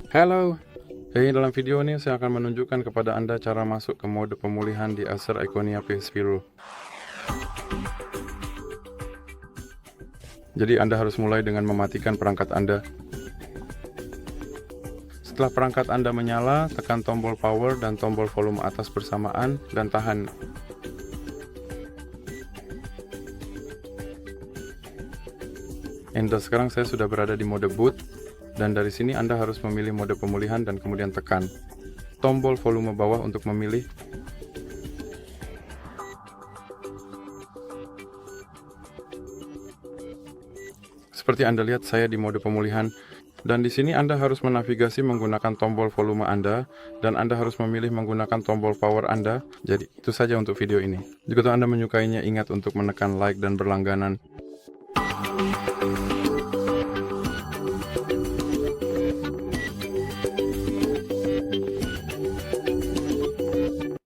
Halo, dalam video ini saya akan menunjukkan kepada Anda cara masuk ke mode pemulihan di ACER Iconia P10. Jadi Anda harus mulai dengan mematikan perangkat Anda. Setelah perangkat Anda menyala, tekan tombol power dan tombol volume atas bersamaan dan tahan. Dan sekarang saya sudah berada di mode boot, dan dari sini Anda harus memilih mode pemulihan dan kemudian tekan tombol volume bawah untuk memilih. Seperti Anda lihat, saya di mode pemulihan, dan di sini Anda harus menavigasi menggunakan tombol volume Anda, dan Anda harus memilih menggunakan tombol power Anda. Jadi itu saja untuk video ini. Jika Anda menyukainya, ingat untuk menekan like dan berlangganan.